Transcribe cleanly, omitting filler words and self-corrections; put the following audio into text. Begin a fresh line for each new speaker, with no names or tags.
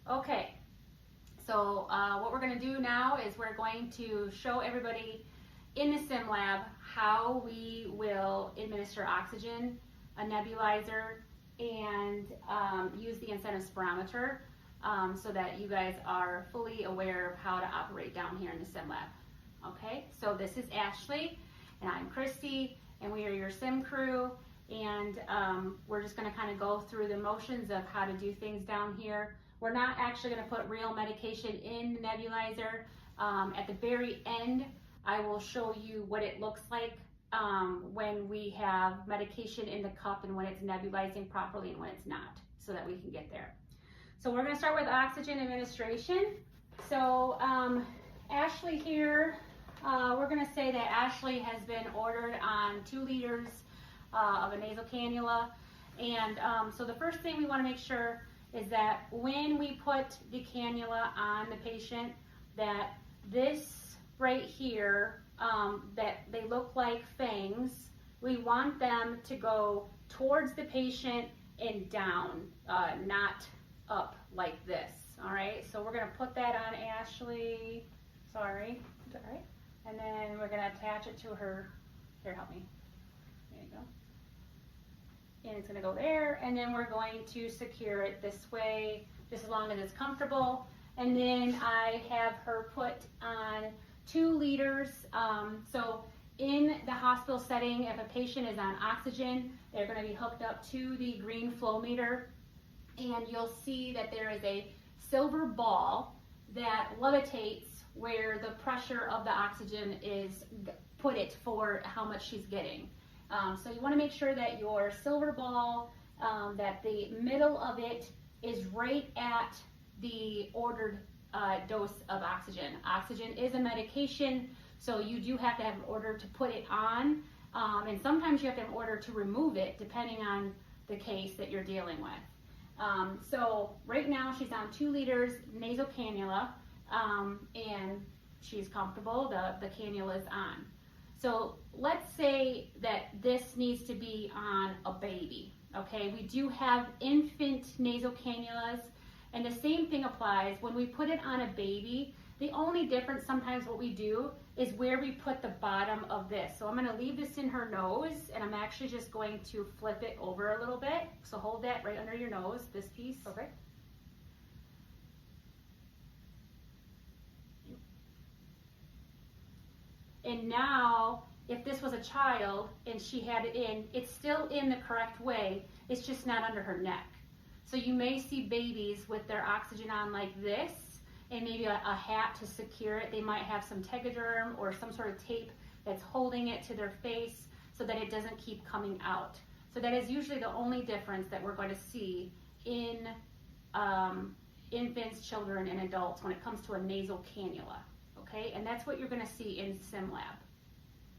Okay, so what we're going to do now is we're going to show everybody in the sim lab how we will administer oxygen, a nebulizer, and use the incentive spirometer so that you guys are fully aware of how to operate down here in the sim lab. Okay, so this is Ashley, and I'm Christy, and we are your sim crew, and we're just going to kind of go through the motions of how to do things down here. We're not actually going to put real medication in the nebulizer. At the very end, I will show you what it looks like when we have medication in the cup and when it's nebulizing properly and when it's not, so that we can get there. So we're going to start with oxygen administration. So Ashley here, we're going to say that Ashley has been ordered on 2 liters of a nasal cannula. And so the first thing we want to make sure is that when we put the cannula on the patient, that this right here, that they look like fangs, we want them to go towards the patient and down, not up like this. All right, so we're going to put that on Ashley. Sorry, all right. And then we're going to attach it to her. Here, help me. There you go. And it's going to go there, and then we're going to secure it this way, just as long as it's comfortable. And then I have her put on 2 liters. So in the hospital setting, if a patient is on oxygen, they're going to be hooked up to the green flow meter, and you'll see that there is a silver ball that levitates where the pressure of the oxygen is put it for how much she's getting. So you want to make sure that your silver ball, that the middle of it is right at the ordered dose of oxygen. Oxygen is a medication, so you do have to have an order to put it on, and sometimes you have to have an order to remove it depending on the case that you're dealing with. So right now she's on 2 liters nasal cannula, and she's comfortable, the cannula is on. So let's say that this needs to be on a baby, okay? We do have infant nasal cannulas, and the same thing applies when we put it on a baby. The only difference sometimes what we do is where we put the bottom of this. So I'm gonna leave this in her nose, and I'm actually just going to flip it over a little bit. So hold that right under your nose, this piece. Okay. And now, if this was a child and she had it in, it's still in the correct way, it's just not under her neck. So you may see babies with their oxygen on like this, and maybe a hat to secure it. They might have some tegaderm or some sort of tape that's holding it to their face so that it doesn't keep coming out. So that is usually the only difference that we're going to see in infants, children, and adults when it comes to a nasal cannula. Okay, and that's what you're going to see in sim lab.